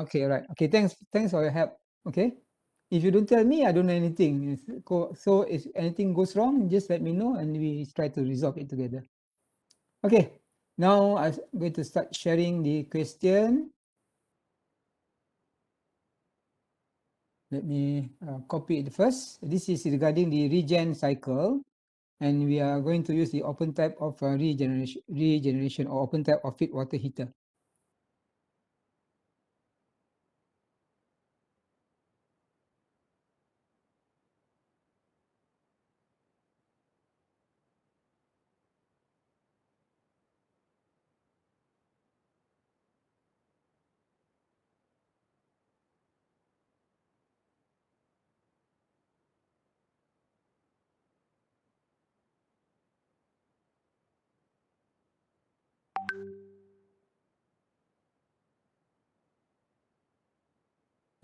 Okay, right. Okay, thanks for your help. Okay. If you don't tell me, I don't know anything. So if anything goes wrong, just let me know and we try to resolve it together. Okay. Now I'm going to start sharing the question. Let me copy it first. This is regarding the regen cycle, and we are going to use the open type of regeneration or open type of feed water heater.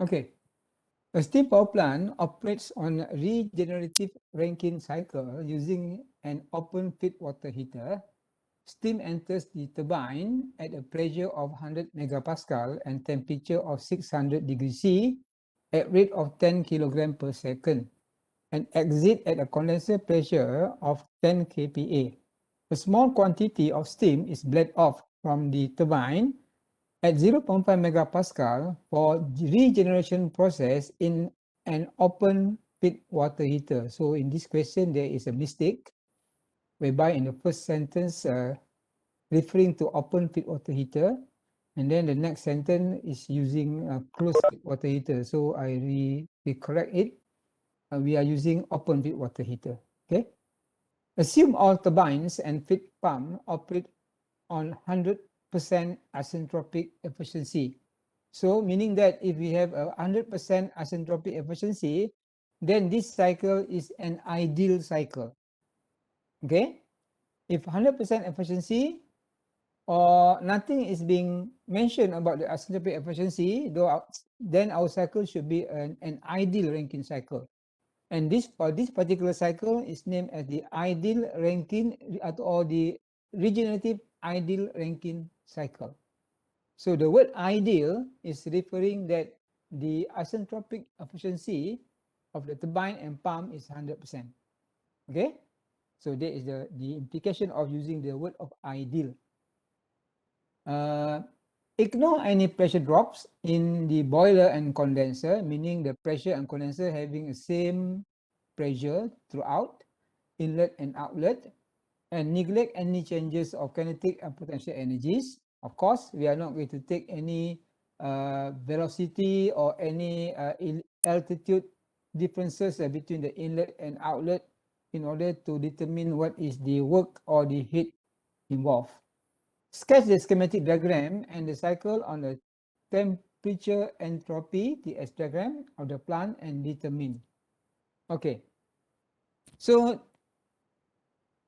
Okay. A steam power plant operates on a regenerative Rankine cycle using an open feed water heater. Steam enters the turbine at a pressure of 100 megapascal and temperature of 600 degrees C at rate of 10 kilogram per second and exit at a condenser pressure of 10 kPa. A small quantity of steam is bled off from the turbine at 0.5 megapascal for regeneration process in an open feed water heater. So in this question, there is a mistake whereby in the first sentence referring to open feed water heater, and then the next sentence is using a closed feed water heater. So I correct it. We are using open feed water heater. Okay. Assume all turbines and feed pump operate on 100% isentropic efficiency. So meaning that if we have a 100% isentropic efficiency, then this cycle is an ideal cycle. Okay. If 100% efficiency or nothing is being mentioned about the isentropic efficiency, then our cycle should be an ideal Rankine cycle. And this particular cycle is named as the ideal Rankine or the regenerative ideal Rankine cycle. So the word ideal is referring that the isentropic efficiency of the turbine and pump is 100%. Okay, so that is the implication of using the word of ideal. Ignore any pressure drops in the boiler and condenser, meaning the pressure and condenser having the same pressure throughout, inlet and outlet, and neglect any changes of kinetic and potential energies. Of course, we are not going to take any velocity or any altitude differences between the inlet and outlet in order to determine what is the work or the heat involved. Sketch the schematic diagram and the cycle on the temperature entropy, TS diagram of the plant and determine. Okay. So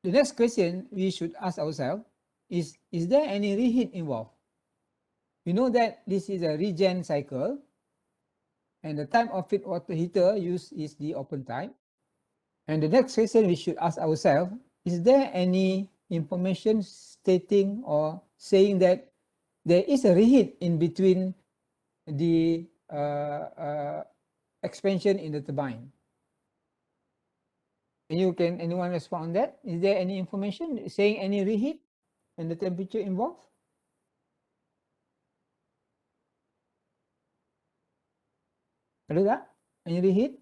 the next question we should ask ourselves is there any reheat involved? We know that this is a regen cycle and the type of feed water heater used is the open type. And the next question we should ask ourselves, is there any information stating or saying that there is a reheat in between the expansion in the turbine? Can anyone respond on that? Is there any information saying any reheat and the temperature involved? Ada tak? Any reheat?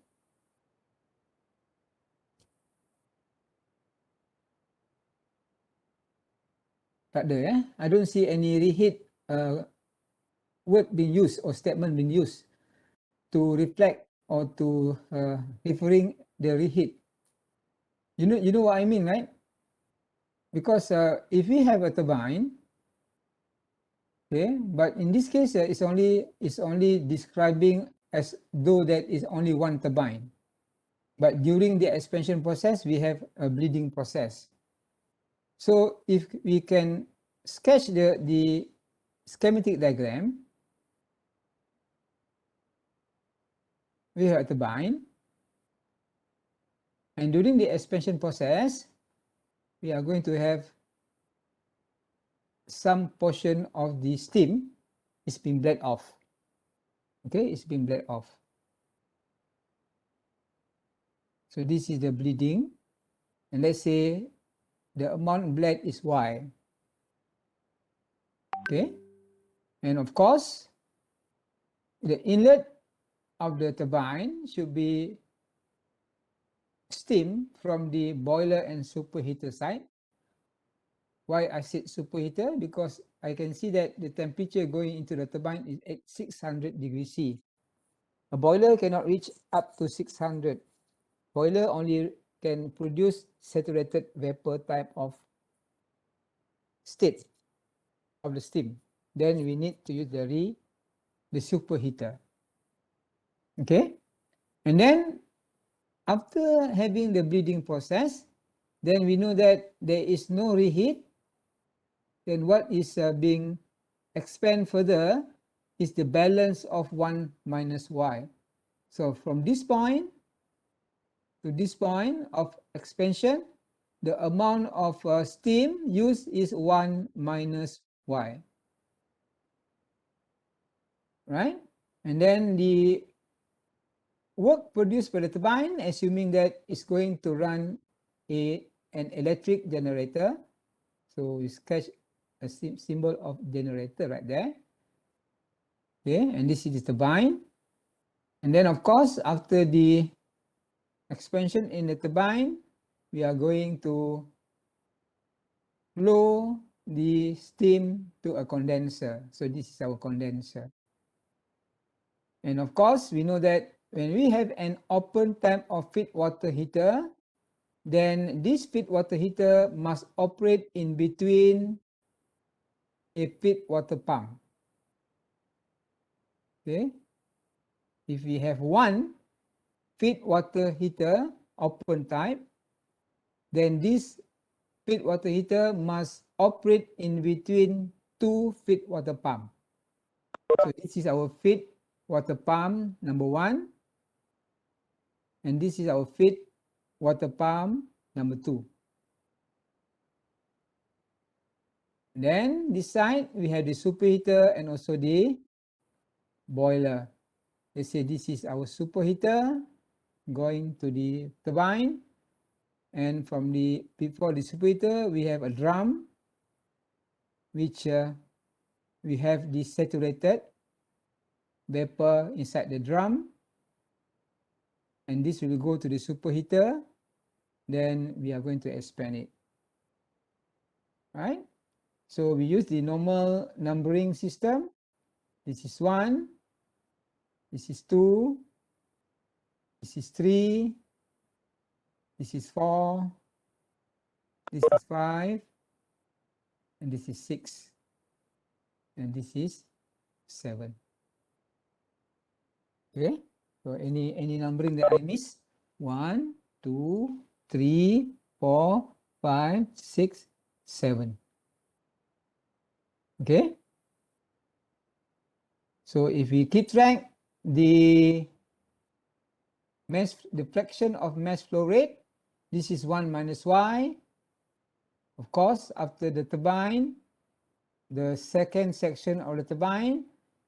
Tak ada ya. I don't see any reheat word being used or statement being used to reflect or to referring the reheat. You know what I mean, right? Because if we have a turbine, okay, but in this case it's only describing as though that is only one turbine. But during the expansion process, we have a bleeding process. So if we can sketch the schematic diagram, we have a turbine, and during the expansion process, we are going to have some portion of the steam is being bled off. Okay, it's been bled off. So this is the bleeding, and let's say the amount bled is Y. Okay, and of course, the inlet of the turbine should be steam from the boiler and superheater side. Why I said superheater? Because I can see that the temperature going into the turbine is at 600 degrees C. A boiler cannot reach up to 600. Boiler only can produce saturated vapor type of state of the steam. Then we need to use the superheater. Okay, and then after having the bleeding process, then we know that there is no reheat. Then what is being expand further is the balance of 1 minus Y. So from this point to this point of expansion, the amount of steam used is 1 minus Y. Right? And then the work produced by the turbine, assuming that it's going to run an electric generator. So we sketch a symbol of generator right there. Okay, and this is the turbine. And then of course, after the expansion in the turbine, we are going to blow the steam to a condenser. So this is our condenser. And of course, we know that when we have an open type of feed water heater, then this feed water heater must operate in between a feed water pump. Okay, if we have one feed water heater open type, then this feed water heater must operate in between two feed water pump. So this is our feed water pump number 1, and this is our feed water pump number 2. Then this side we have the superheater and also the boiler. Let's say this is our superheater going to the turbine, and from the before the superheater we have a drum which we have the saturated vapor inside the drum, and this will go to the superheater. Then we are going to expand it. Right? So we use the normal numbering system. This is 1, this is 2, this is 3, this is 4, this is 5, and this is 6, and this is 7. Okay, so any numbering that I miss? 1, 2, 3, 4, 5, 6, 7. Okay, so if we keep track the fraction of mass flow rate, this is 1 minus Y. Of course, after the turbine, the second section of the turbine,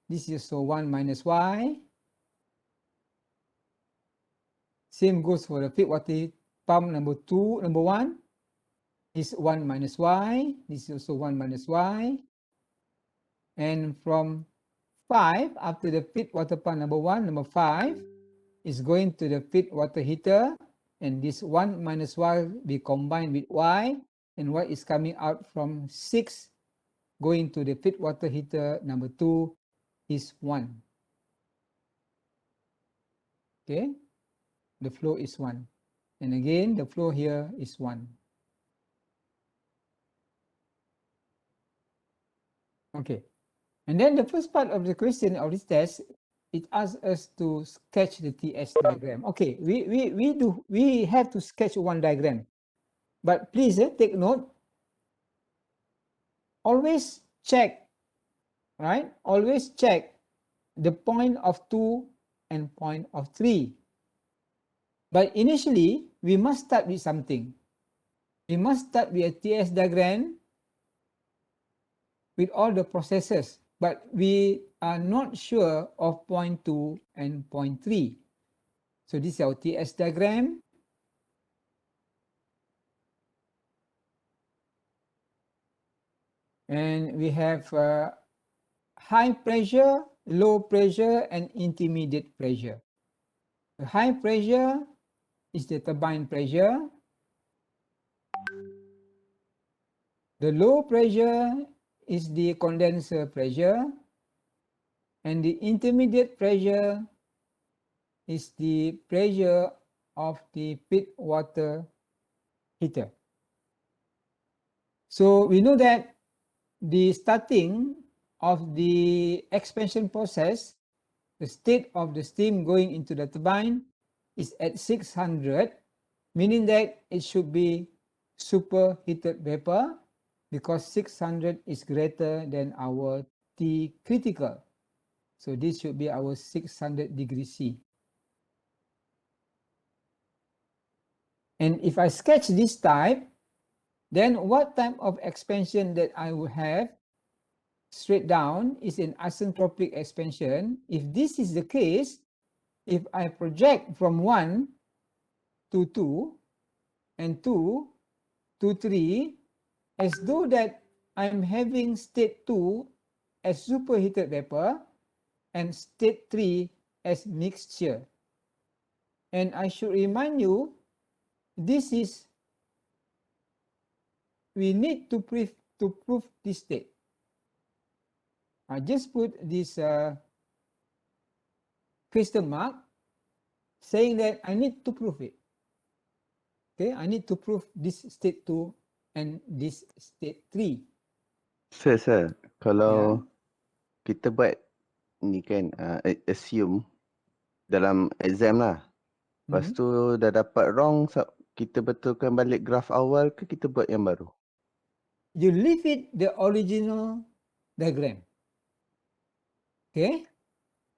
this is also 1 minus Y. Same goes for the feed water pump number 1 is 1 minus Y. This is also 1 minus Y. And from 5, after the feed water pump number 1, number 5 is going to the feed water heater, and this 1 minus Y be combined with Y, and Y is coming out from 6 going to the feed water heater number 2 is 1. Okay, the flow is 1, and again the flow here is 1. Okay, and then the first part of the question of this test, it asks us to sketch the TS diagram. Okay, we have to sketch one diagram, but please take note. Always check, right? Always check the point of 2 and point of 3. But initially, we must start with something. We must start with a TS diagram with all the processes. But we are not sure of point 2 and point 3. So this is our TS diagram. And we have high pressure, low pressure, and intermediate pressure. The high pressure is the turbine pressure. The low pressure is the condenser pressure. And the intermediate pressure is the pressure of the pit water heater. So we know that the starting of the expansion process, the state of the steam going into the turbine is at 600, meaning that it should be superheated vapor because 600 is greater than our T critical. So this should be our 600 degrees C. And if I sketch this type, then what type of expansion that I will have straight down is an isentropic expansion. If this is the case, if I project from 1 to 2 and 2 to 3, as though that I'm having state 2 as superheated vapor and state 3 as mixture. And I should remind you, this is, we need to prove this state. I just put this question mark saying that I need to prove it. Okay, I need to prove this state 2 and this state 3. Sir, kalau kita buat ni kan, assume dalam exam lah. Lepas tu dah dapat wrong, kita betulkan balik graf awal ke kita buat yang baru? You leave it the original diagram. Okay.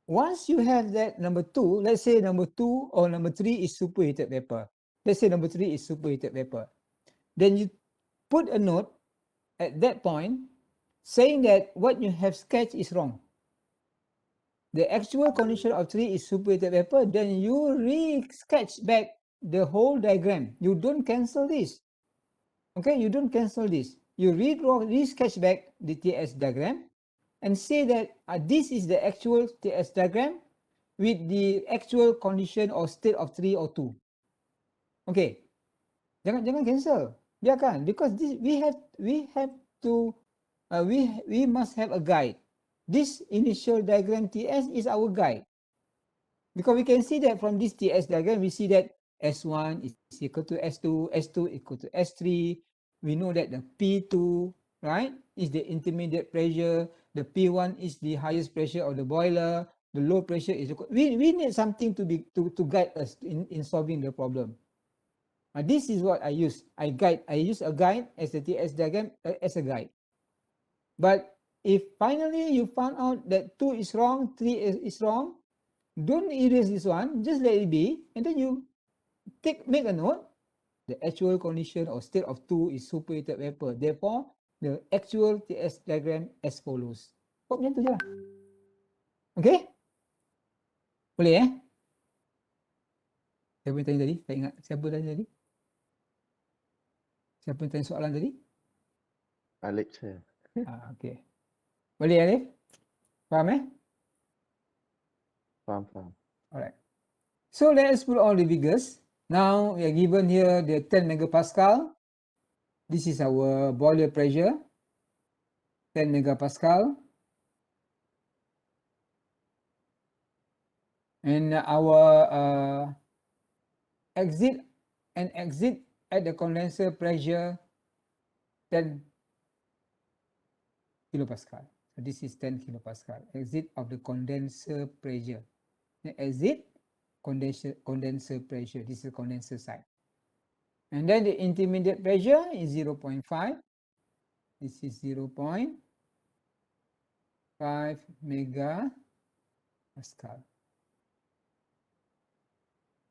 Once you have that number 2, let's say number 2 or number 3 is superheated vapor. Let's say number 3 is superheated vapor. Then you put a note at that point saying that what you have sketched is wrong. The actual condition of 3 is superheated vapor, then you re-sketch back the whole diagram. You don't cancel this. Okay, you don't cancel this. You re-sketch back the TS diagram and say that this is the actual TS diagram with the actual condition or state of 3 or 2. Okay, jangan cancel, biarkan, because this we must have a guide. This initial diagram TS is our guide, because we can see that from this TS diagram we see that S1 is equal to S2, S2 equal to S3. We know that the P2, right, is the intermediate pressure. The P1 is the highest pressure of the boiler. The low pressure is we need something to guide us in solving the problem. This is what I use. I use a guide as the TS diagram as a guide. But if finally you found out that 2 is wrong, 3 is wrong, don't erase this one. Just let it be, and then you make a note. The actual condition or state of 2 is superheated vapor. Therefore, the actual TS diagram as follows. Macam tu je lah. Okay? Boleh Siapa yang tanya tadi? Tak ingat. Siapa tanya tadi? Siapa yang tanya soalan tadi? Alip saya. Okay. Boleh Alif? Faham Faham. Alright. So let us put all the figures. Now we are given here the 10 megapascal. This is our boiler pressure. 10 megapascal. And our exit at the condenser pressure 10 kilopascal. So this is 10 kilopascal. Exit of the condenser pressure. The exit condenser pressure. This is condenser side. And then the intermediate pressure is 0.5. This is 0.5 megapascal.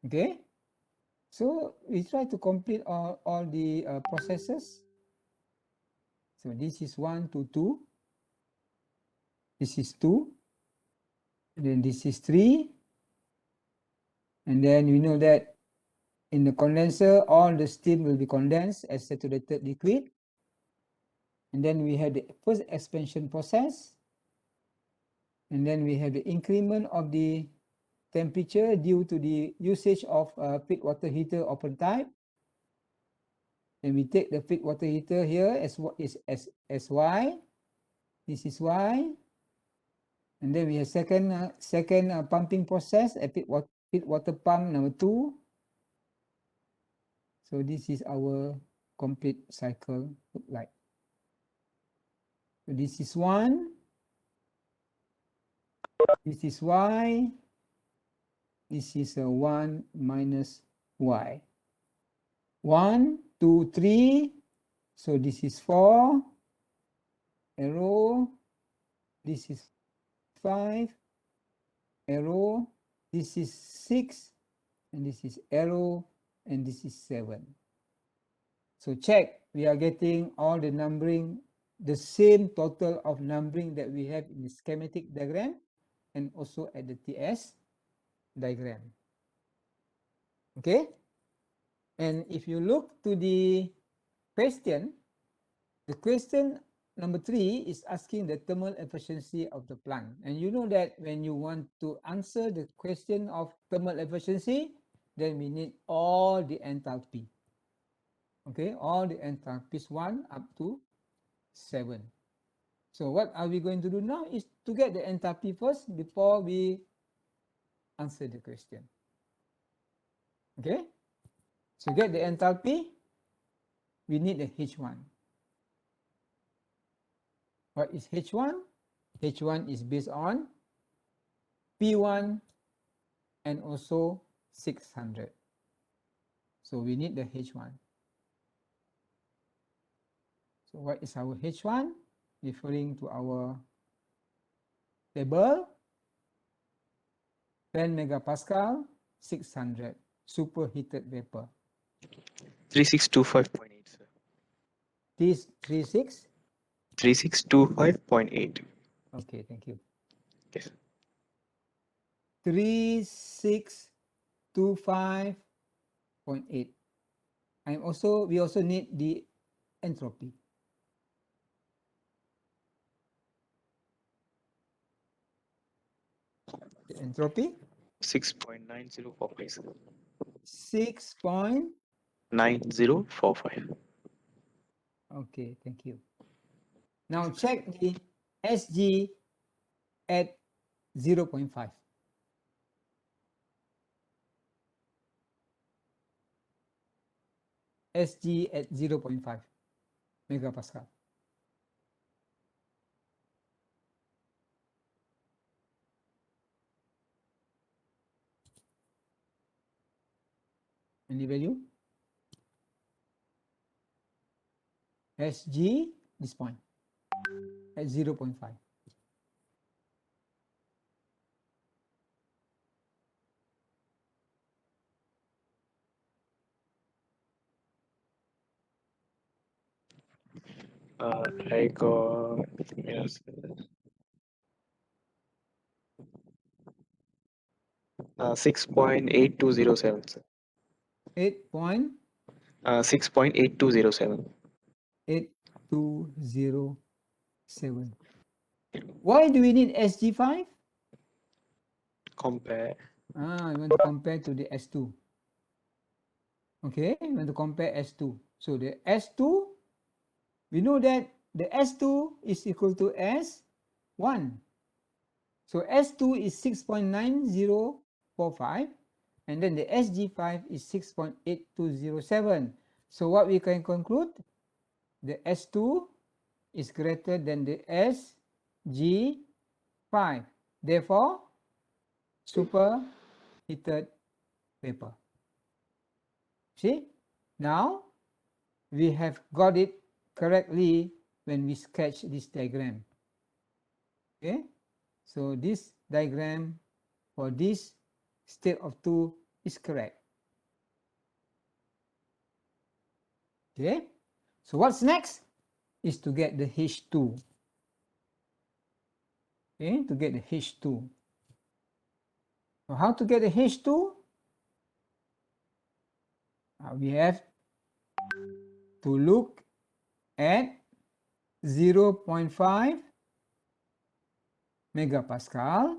Okay. So we try to complete all the processes. So this is 1 to 2. This is 2. then this is 3, and then we know that in the condenser, all the steam will be condensed as saturated liquid. And then we have the first expansion process. And then we have the increment of the temperature due to the usage of feed water heater open type. Then we take the feed water heater here as what is as Y. This is Y. And then we have second pumping process at feed water pump number 2. So this is our complete cycle look like. So this is 1. This is Y. This is a 1 minus Y. 1, 2, 3. So this is 4. Arrow. This is 5. Arrow. This is 6. And this is arrow. And this is 7. So check. We are getting all the numbering, the same total of numbering that we have in the schematic diagram and also at the TS diagram. Okay. And if you look to the question number 3 is asking the thermal efficiency of the plant. And you know that when you want to answer the question of thermal efficiency, then we need all the enthalpy. Okay, all the enthalpies 1 up to 7. So what are we going to do now is to get the enthalpy first before we answer the question. Okay, so get the enthalpy, we need the H1. What is H1? H1 is based on P1 and also 600. So we need the H1. So what is our H1? Referring to our table, 10 megapascal, 600, superheated vapor. 3625.8, sir. This 36? 3625.8. Okay, thank you. Yes. 3625.8. And also, we also need the entropy. The entropy? 6.9045, sir. 6. 9045. Okay, thank you. Now check the SG at 0.5. SG at 0.5 megapascal. Any value? SG, this point, at 0.5. I got, yes, 6.8207, sir. 6.8207. 8.8207. Why do we need SG5? Compare. We want to compare to the S2. Okay, we want to compare S2. So the S2, we know that the S2 is equal to S1. So S2 is 6.9045, and then the SG5 is 6.8207. So what we can conclude, the S2 is greater than the SG5. Therefore, superheated vapor. See, now we have got it correctly when we sketch this diagram. Okay, so this diagram for this state of 2 is correct. Okay, so what's next is to get the H2. Okay, to get the H2. So how to get the H2? We have to look at 0.5 megapascal.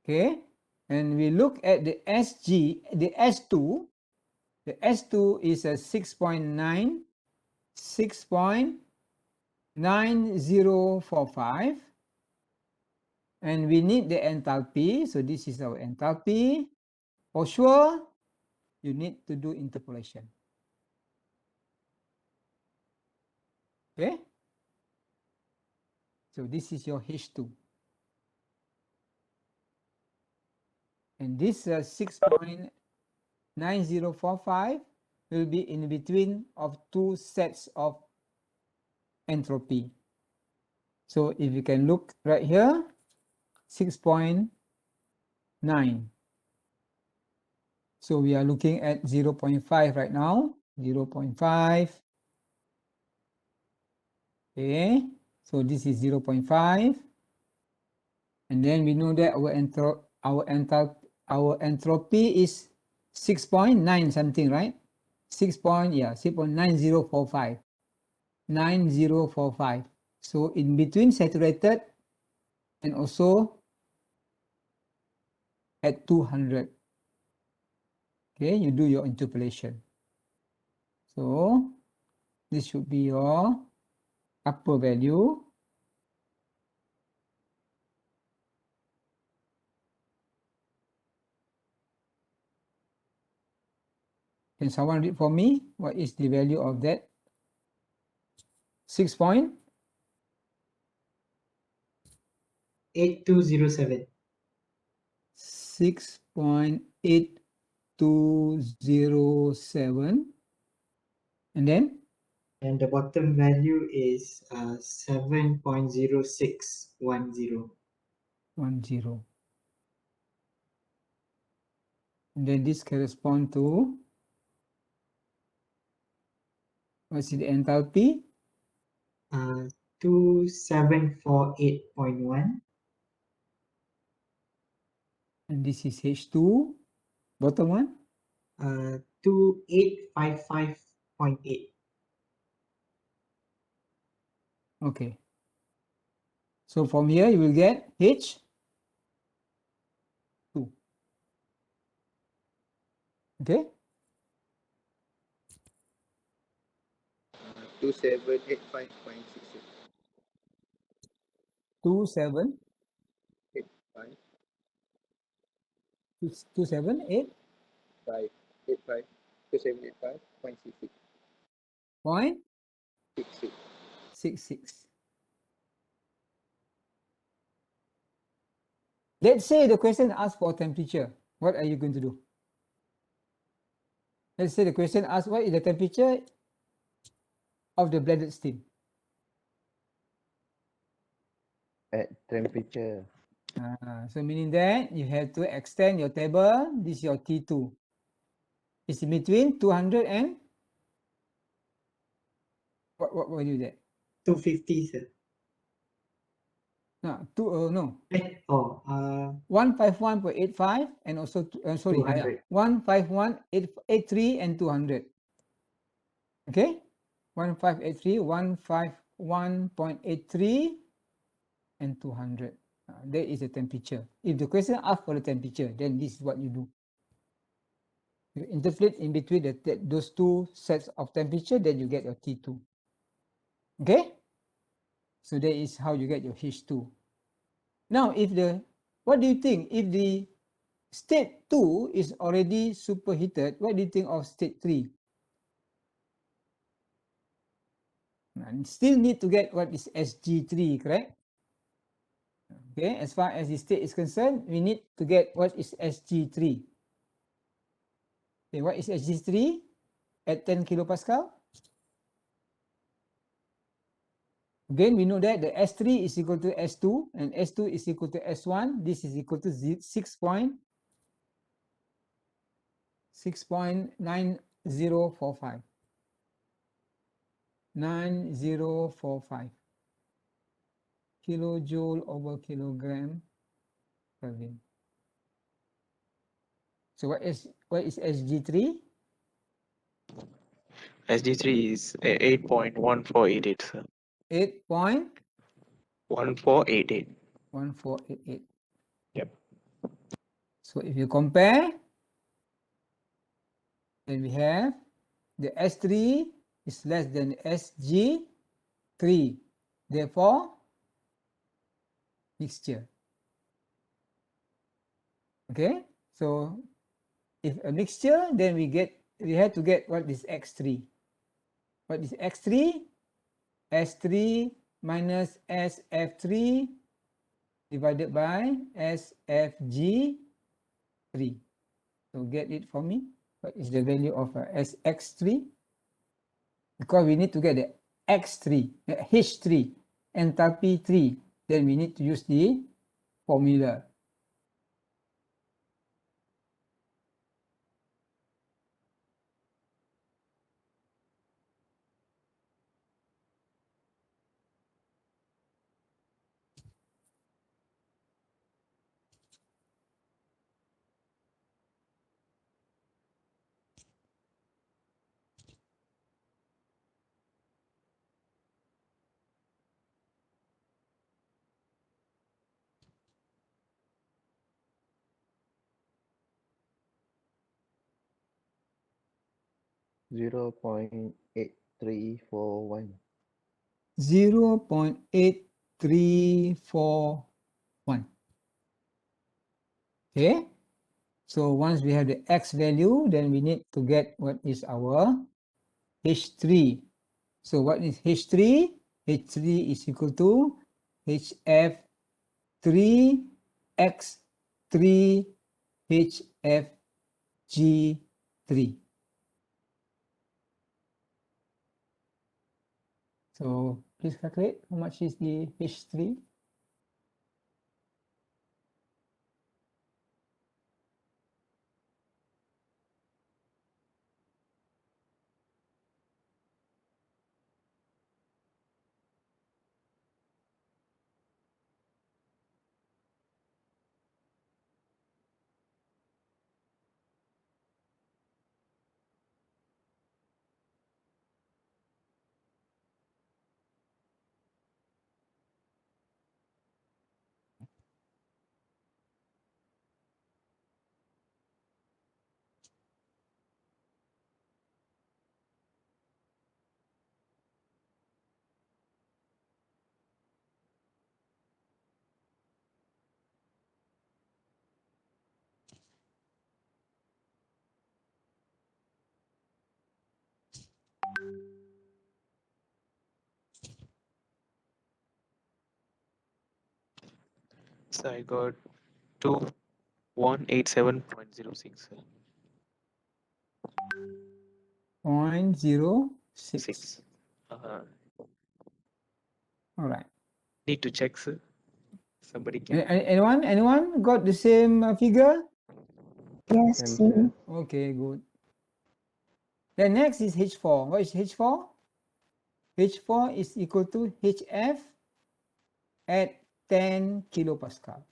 Okay, and we look at the SG, the S2. The S2 is a 6.9, 6.9045, and we need the enthalpy. So this is our enthalpy. For sure, you need to do interpolation. Okay, so this is your H2. And this 6.9045 will be in between of two sets of entropy. So if you can look right here, 6.9. So we are looking at 0.5 right now, 0.5. Okay, so this is 0.5. And then we know that our entropy is 6.9 something, right? 6.9045. 9045. So in between saturated and also at 200. Okay, you do your interpolation. So this should be your upper value. Can someone read for me? What is the value of that? 6.8207. 6.8207. And then? And the bottom value is 7.0610. 10. And then this corresponds to, what's the enthalpy? 2748.1. And this is H2, bottom one? 2855.8. Okay. So from here you will get H2. Okay? 2785.66. 27, 85, 278. 85, 2785.66. Point 66. 66. Let's say the question asks for temperature. What are you going to do? Let's say the question asks what is the temperature of the blended steam. At temperature. So meaning that you have to extend your table. This is your T2. It's in between 200 and what value that? 250, sir. No, 151.85 and also 200. 151.83 and 200. Okay, 1583, 151.83 and 200. That is the temperature. If the question asks for the temperature, then this is what you do. You interpolate in between those two sets of temperature, then you get your T2. Okay? So that is how you get your H2. Now, what do you think? If the state 2 is already superheated, what do you think of state 3? And still need to get what is SG3, correct? Okay, as far as the state is concerned, we need to get what is SG3. Okay, what is SG3 at 10 kilopascal? Again, we know that the S3 is equal to S2 and S2 is equal to S1. This is equal to 6.9045. 9045 kilojoule over kilogram Kelvin. So what is SG3? SG3 is 8.1488, sir. 8.1488. 1488. Yep. So if you compare, then we have the S3 is less than SG3. Therefore, mixture. Okay, so if a mixture, then we have to get what is X3. What is X3? S3 minus SF3 divided by SFG3. So get it for me. What is the value of SX3? Because we need to get the X3, H3, enthalpy 3. Then we need to use the formula. Zero point 8341. 0.8341. Okay, so once we have the X value, then we need to get what is our H3. So what is H3? H3 is equal to HF3 X3 HFG3. So please calculate how much is the H3. So I got 2187.06. 0.06. 6. All right. Need to check, sir. Somebody can. Anyone got the same figure? Yes, sir. Okay, good. Then next is H4. What is H4? H4 is equal to HF at 10 kilopascal.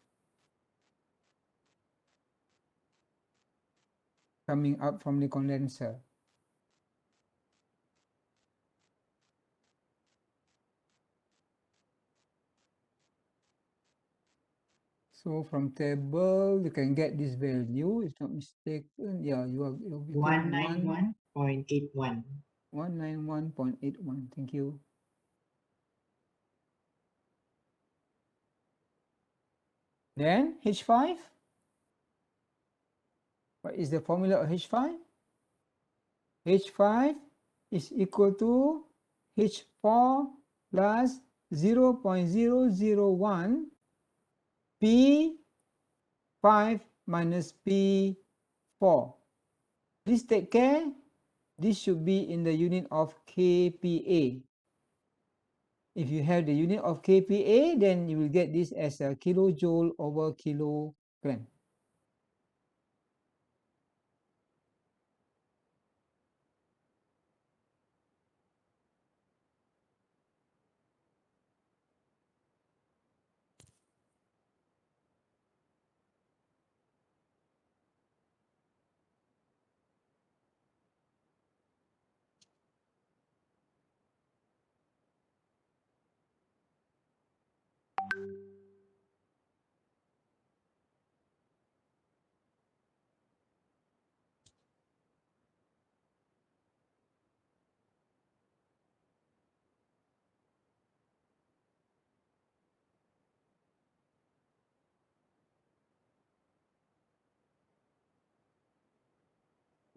Coming out from the condenser. So from table, you can get this value. If not mistaken, yeah, you'll be 191.81. 191.81. Thank you. Then H5. What is the formula of H5? H5 is equal to H4 plus 0.001 P5 minus P4. Please take care. This should be in the unit of kPa. If you have the unit of kPa, then you will get this as a kilojoule over kilogram.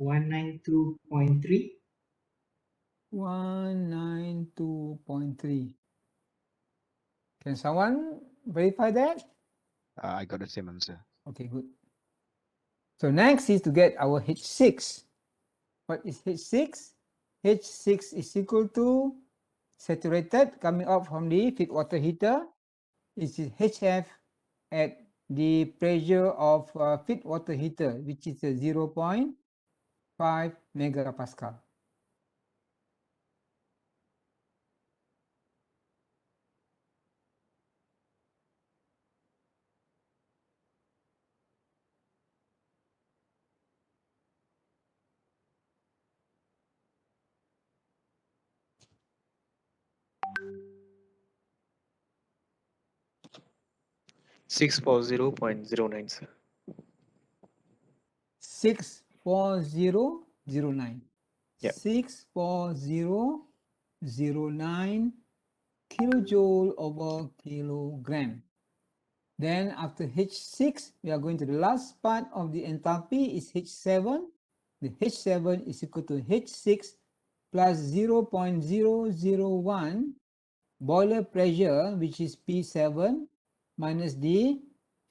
192.3. 192.3. Can someone verify that? I got the same answer. Okay, good. So next is to get our H6. What is H6? H6 is equal to saturated coming out from the feed water heater. It is HF at the pressure of feed water heater, which is 0.5 megapascal. Six four 0.09, sir. 64009. Yeah. 64009 kilojoule over kilogram. Then after H6, we are going to the last part of the enthalpy is H7. The H7 is equal to H6 plus 0.001 boiler pressure, which is P7, minus the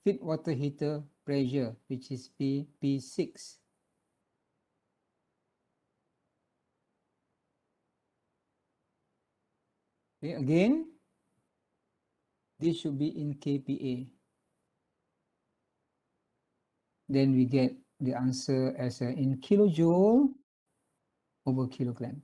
feed water heater pressure, which is P6. Okay, again, this should be in kPa. Then we get the answer as in kilojoule over kilogram.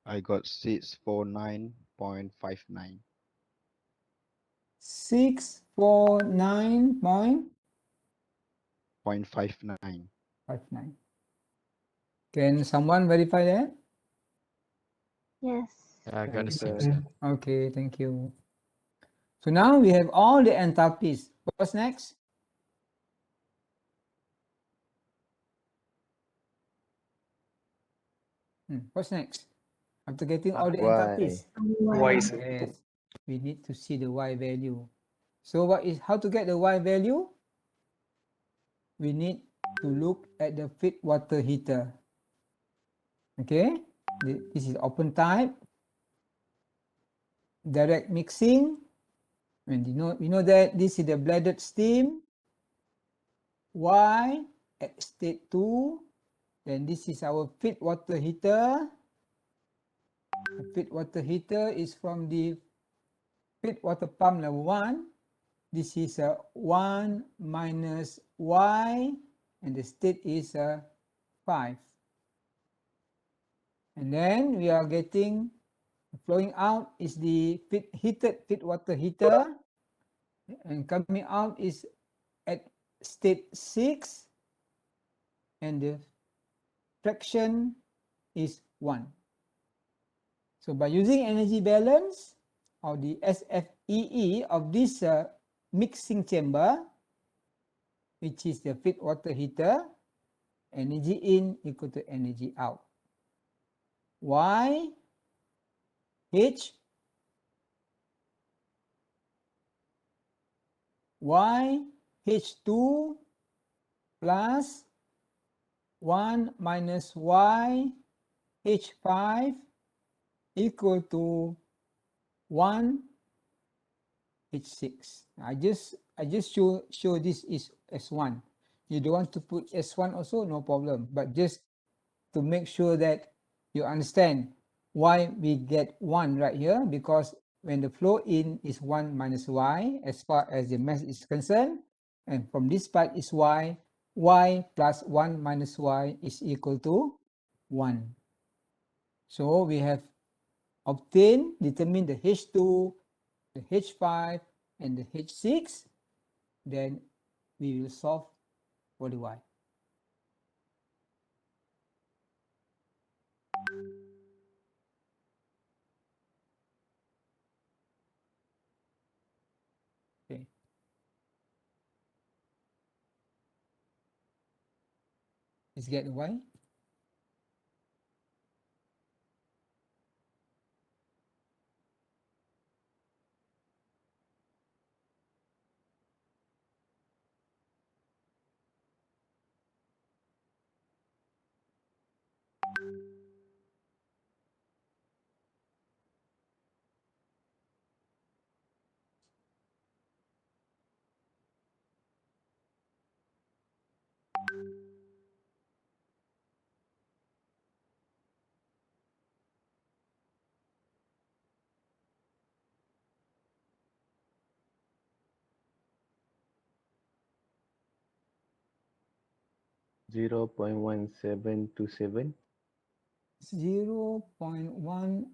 I got 649.59. 649.59. 0.59. Can someone verify that? Yes. I got the Yes, same, sir. sir. Okay, thank you. So now we have all the enthalpies. What's next? What's next? After getting all the Why? enthalpies. Why, sir? Yes, we need to see the Y value. So what is how to get the Y value? We need to look at the feed water heater. Okay, this is open type. Direct mixing. And we know that this is the bladed steam. Y at state 2. Then this is our feed water heater. The feed water heater is from the feed water pump level 1. This is 1 minus Y, and the state is 5. And then we are getting flowing out is the heated feed water heater, and coming out is at state 6, and the fraction is 1. So by using energy balance or the SFEE of this mixing chamber, which is the feed water heater, energy in equal to energy out. Y H Y H2 plus 1 minus Y H5 equal to 1 H6. I just show this is S1. You don't want to put S1 also, no problem. But just to make sure that you understand why we get 1 right here, because when the flow in is 1 minus Y as far as the mass is concerned, and from this part is Y, Y plus 1 minus Y is equal to 1. So we have determine the H2, the H5, and the H6, then we will solve for the Y. Let's get the Y. Zero point 0.1727. 0.1727.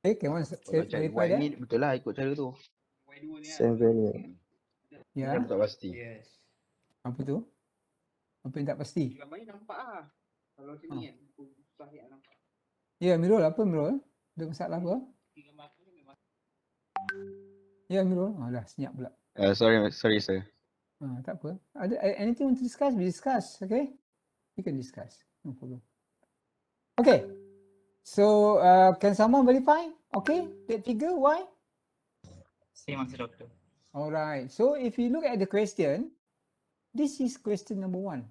Okay, can one Kalau cari verify Y that? ni betul lah ikut cara tu. 7 ni. Ya. Tak pasti. Apa tu? Apa yang tak pasti? Gambar ni nampak lah. Kalau sini kan, susah nak nampak. Ya, Mirul. Apa Mirul? Ada masalah apa? Ya, Mirul. Oh, dah senyap pula. Sorry sir. Tak apa. Ada anything want to discuss? We discuss, okay? We can discuss. No problem. Okay. So, can someone verify? Okay, that figure, why? Same answer, doctor. Alright. So, if you look at the question, this is question number 1.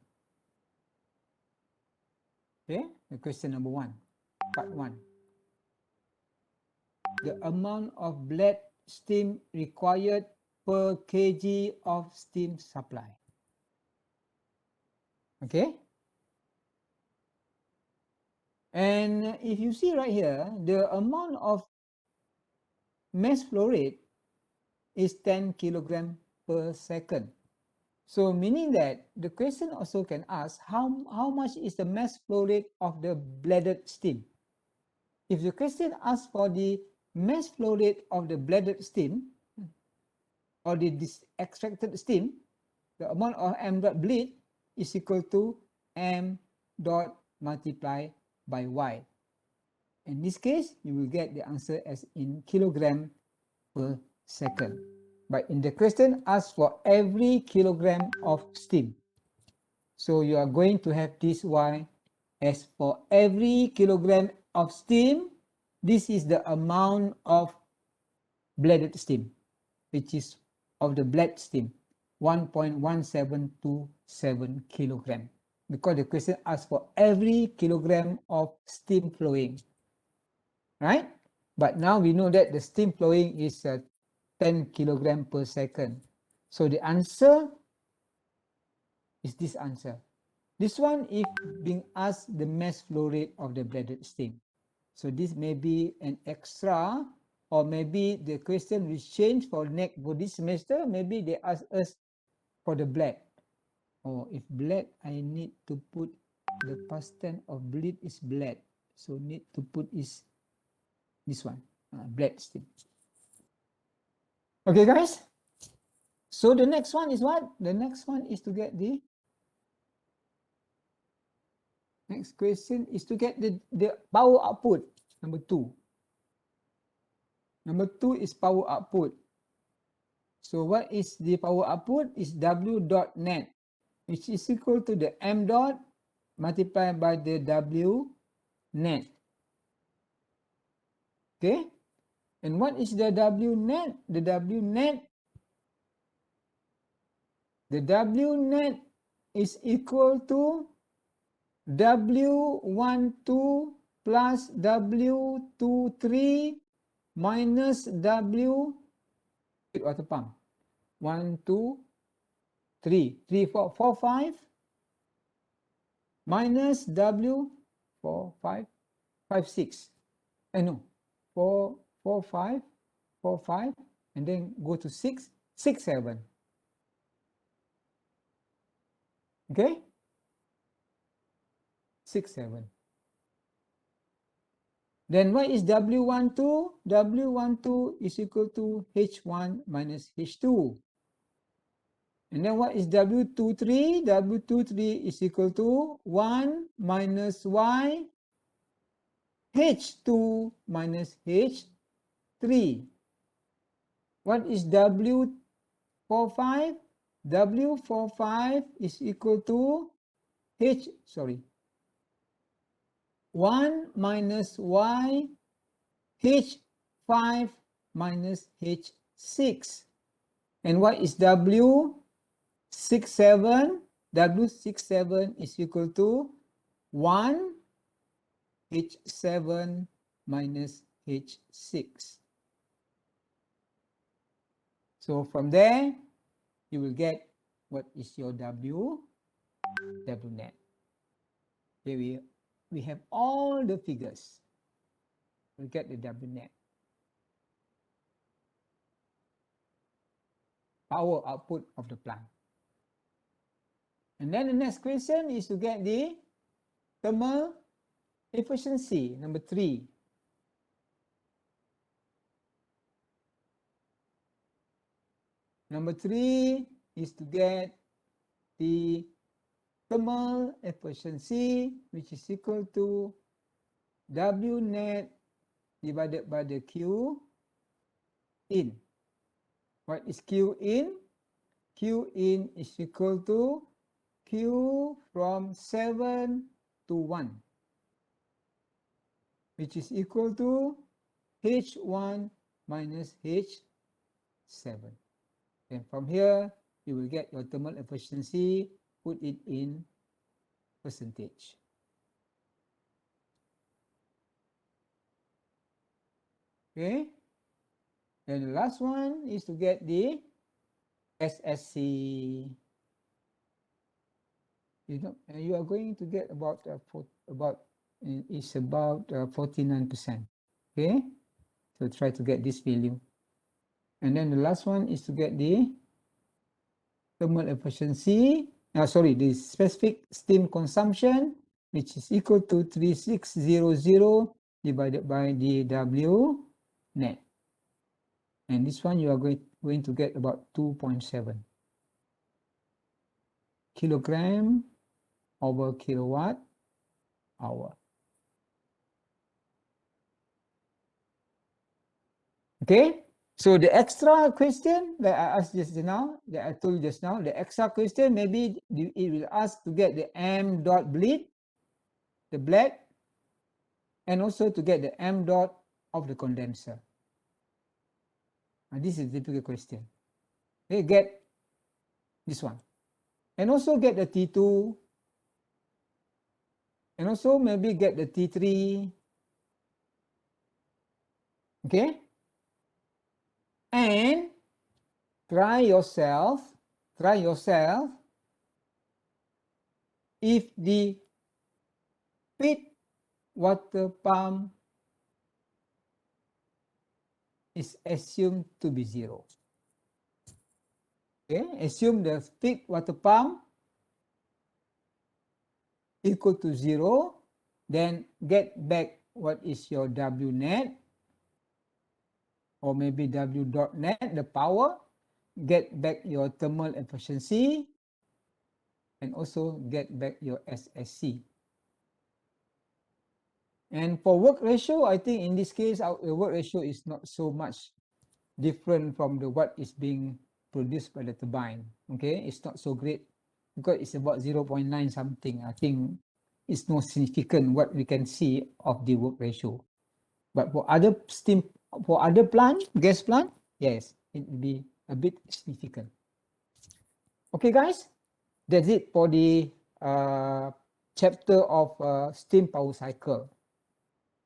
Okay, the question number 1, part 1. The amount of blade steam required per kg of steam supply. Okay. And if you see right here, the amount of mass flow rate is 10 kilogram per second. So meaning that the question also can ask how much is the mass flow rate of the bladed steam. If the question asks for the mass flow rate of the bladed steam or the extracted steam, the amount of m dot bleed is equal to m dot multiplied by y. In this case, you will get the answer as in kilogram per second. But in the question asks for every kilogram of steam. So you are going to have this y as for every kilogram of steam, this is the amount of bladed steam, which is of the blade steam, 1.1727 kilogram. Because the question asks for every kilogram of steam flowing, right? But now we know that the steam flowing is 10 kilogram per second. So the answer is this answer. This one if being asked the mass flow rate of the bladed steam. So this may be an extra, or maybe the question will change for this semester. Maybe they ask us for the blade. Or if blade, I need to put the past tense of bleed is bled. So need to put is this one, blade steam. Okay, guys. So the next one is what? The next one is to get the next question is to get the power output, number 2. Number 2 is power output. So what is the power output? Is W dot net, which is equal to the M dot multiplied by the W net. Okay. And what is the W net? The W net is equal to W12 plus W23 minus W water pump. 1, 2, 3, 3, 4, 4, 5 minus W 4, 5, 5, 6. No, 4, 4, 5, 4, 5, and then go to 6, 6, 7. Okay? 6, 7. Then what is W12? W12 is equal to H1 minus H2. And then what is W23? W23 is equal to 1 minus Y H2 minus H3. What is W45? W45 is equal to 1 minus Y H5 minus H6. And what is W67? W67 is equal to 1 H7 minus H6. So from there, you will get what is your Wnet. Here we have all the figures. We get the Wnet. Power output of the plant. And then the next question is to get the thermal efficiency, number 3. Number 3 is to get the thermal efficiency, which is equal to Wnet divided by the Q in. What is Q in? Q in is equal to Q from 7 to 1, which is equal to H1 minus H7. And from here, you will get your thermal efficiency, put it in percentage. Okay. And the last one is to get the SSC. You are going to get about 49%. Okay. So try to get this value. And then the last one is to get the thermal efficiency. The specific steam consumption, which is equal to 3600 divided by the W net. And this one you are going to get about 2.7 kilogram over kilowatt hour. Okay, so the extra question that I asked just now, that I told just now, the extra question, maybe it will ask to get the m dot bleed, the black, and also to get the m dot of the condenser. And this is a difficult question. Okay, get this one. And also get the T2. And also maybe get the T3. Okay. And try yourself if the pit water pump is assumed to be 0. Okay, assume the pit water pump equal to 0, then get back what is your Wnet, or maybe W dot net, the power, get back your thermal efficiency, and also get back your SSC. And for work ratio, I think in this case, the work ratio is not so much different from what is being produced by the turbine. Okay, it's not so great because it's about 0.9 something. I think it's not significant what we can see of the work ratio. But for other gas plant, yes, it will be a bit significant. Okay, guys, that's it for the chapter of steam power cycle.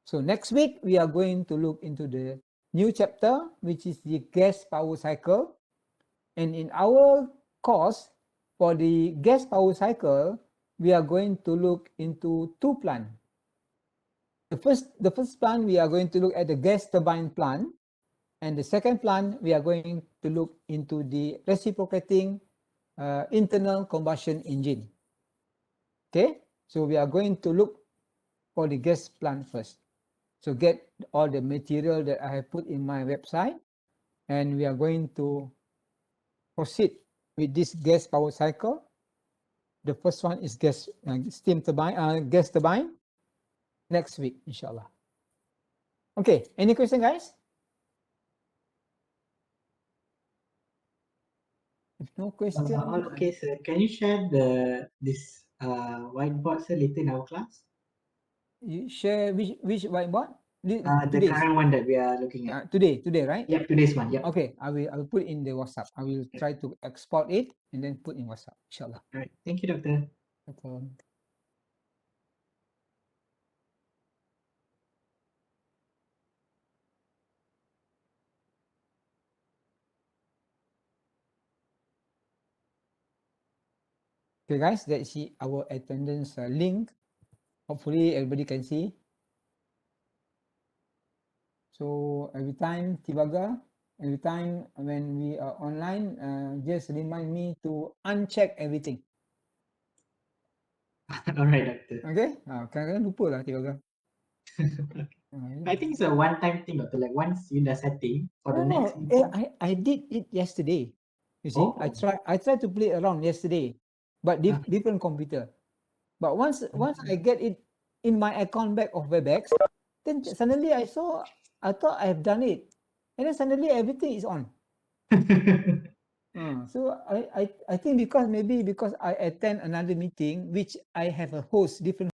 So next week, we are going to look into the new chapter, which is the gas power cycle. And in our course, for the gas power cycle, we are going to look into 2 plants. The first plant, we are going to look at the gas turbine plant. And the second plant, we are going to look into the reciprocating internal combustion engine. Okay, so we are going to look for the gas plant first. So get all the material that I have put in my website, and we are going to proceed with this gas power cycle. The first one is gas turbine, next week, inshallah. Okay, any question, guys? If No question. Okay, sir. Can you share this whiteboard, sir, later in our class? You share which whiteboard? The Today's. current one that we are looking at. Today, right? Yep, today's one. Yep. Okay, I will put in the WhatsApp. I will try to export it and then put in WhatsApp. Inshallah. All right. Thank you, doctor. No problem. Okay, guys, that's our attendance link. Hopefully, everybody can see. So every time Tibaga, every time when we are online, just remind me to uncheck everything. All right, doctor. Okay? Kadang-kadang lupa lah Tibaga. I think it's a one-time thing, doctor. Like once you dah setting for the next info. I did it yesterday. You see, Oh. I tried to play around yesterday, but different computer. But once I get it in my account back of Webex, then suddenly I thought I have done it, and then suddenly everything is on. So I think because I attend another meeting which I have a host different